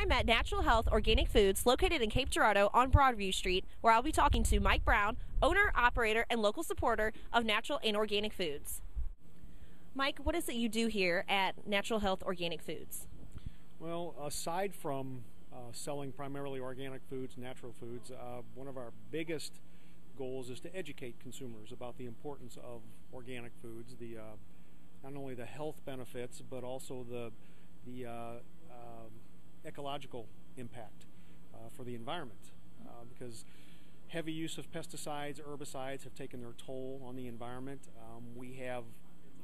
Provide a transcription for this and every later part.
I'm at Natural Health Organic Foods located in Cape Girardeau on Broadview Street, where I'll be talking to Mike Brown, owner, operator, and local supporter of Natural and Organic Foods. Mike, what is it you do here at Natural Health Organic Foods? Well, aside from selling primarily organic foods, natural foods, one of our biggest goals is to educate consumers about the importance of organic foods, not only the health benefits, but also the ecological impact for the environment, because heavy use of pesticides, herbicides have taken their toll on the environment. We have,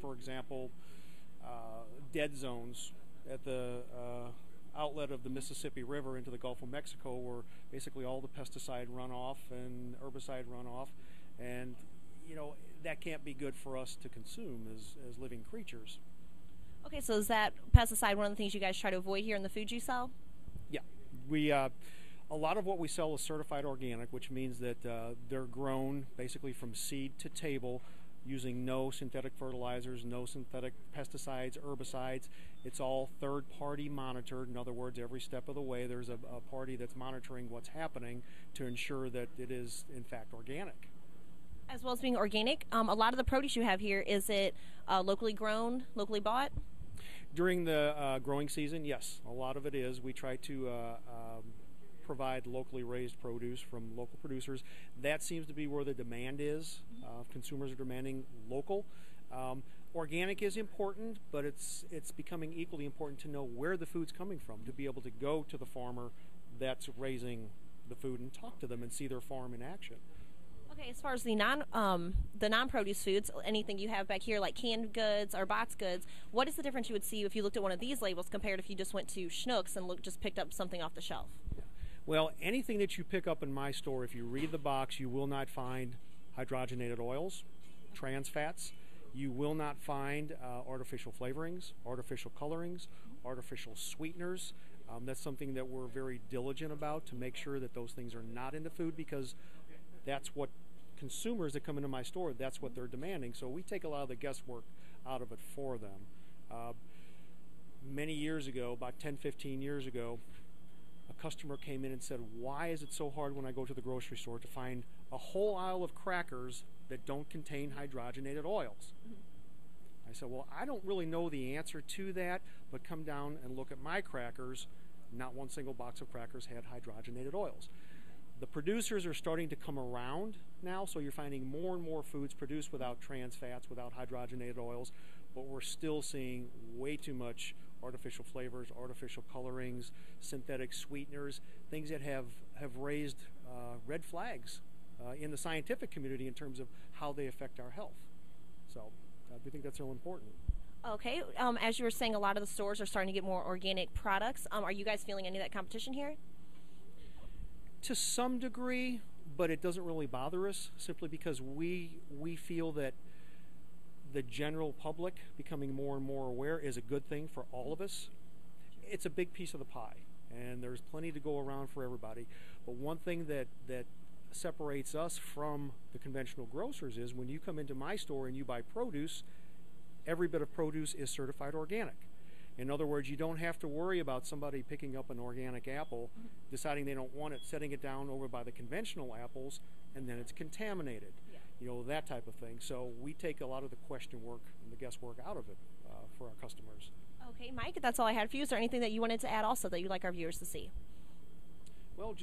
for example, dead zones at the outlet of the Mississippi River into the Gulf of Mexico, where basically all the pesticide runoff and herbicide runoff, and that can't be good for us to consume as living creatures. Okay, so is that pesticide one of the things you guys try to avoid here in the food you sell? Yeah, we a lot of what we sell is certified organic, which means that they're grown basically from seed to table using no synthetic fertilizers, no synthetic pesticides, herbicides. It's all third-party monitored. In other words, every step of the way there's a party that's monitoring what's happening to ensure that it is in fact organic. As well as being organic, a lot of the produce you have here, is it locally grown, locally bought? During the growing season, yes, a lot of it is. We try to provide locally raised produce from local producers. That seems to be where the demand is. Consumers are demanding local. Organic is important, but it's becoming equally important to know where the food's coming from, to be able to go to the farmer that's raising the food and talk to them and see their farm in action. Okay, as far as the non-produce foods, anything you have back here like canned goods or box goods, what is the difference you would see if you looked at one of these labels compared if you just went to Schnucks and just picked up something off the shelf? Well, anything that you pick up in my store, if you read the box, you will not find hydrogenated oils, trans fats. You will not find artificial flavorings, artificial colorings, artificial sweeteners. That's something that we're very diligent about, to make sure that those things are not in the food, because that's what consumers that come into my store, that's what they're demanding. So we take a lot of the guesswork out of it for them. Many years ago, about 10, 15 years ago, a customer came in and said, "Why is it so hard when I go to the grocery store to find a whole aisle of crackers that don't contain hydrogenated oils?" I said, "Well, I don't really know the answer to that, but come down and look at my crackers. Not one single box of crackers had hydrogenated oils." The producers are starting to come around now, so you're finding more and more foods produced without trans fats, without hydrogenated oils, but we're still seeing way too much artificial flavors, artificial colorings, synthetic sweeteners, things that have raised red flags in the scientific community in terms of how they affect our health. So we think that's real important. Okay, as you were saying, a lot of the stores are starting to get more organic products. Are you guys feeling any of that competition here? To some degree, but it doesn't really bother us, simply because we feel that the general public becoming more and more aware is a good thing for all of us. It's a big piece of the pie, and there's plenty to go around for everybody. But one thing that separates us from the conventional grocers is when you come into my store and you buy produce, every bit of produce is certified organic. In other words, you don't have to worry about somebody picking up an organic apple, deciding they don't want it, setting it down over by the conventional apples, and then it's contaminated. That type of thing. So we take a lot of the question work and the guesswork out of it for our customers. Okay, Mike, that's all I had for you. Is there anything that you wanted to add also that you'd like our viewers to see? Well,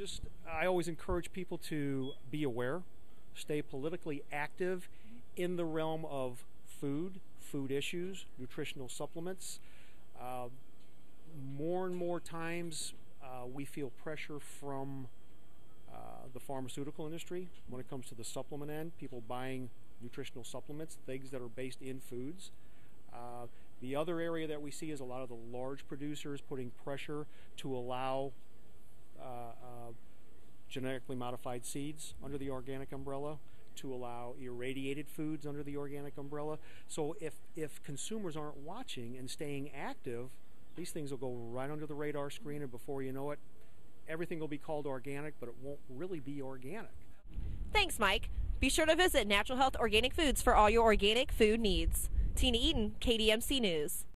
I always encourage people to be aware, stay politically active in the realm of food issues, nutritional supplements. More and more times we feel pressure from the pharmaceutical industry when it comes to the supplement end, people buying nutritional supplements, things that are based in foods. The other area that we see is a lot of the large producers putting pressure to allow genetically modified seeds under the organic umbrella, to allow irradiated foods under the organic umbrella. So if consumers aren't watching and staying active, these things will go right under the radar screen, and before you know it, everything will be called organic, but it won't really be organic. Thanks, Mike. Be sure to visit Natural Health Organic Foods for all your organic food needs. Tina Eaton, KDMC News.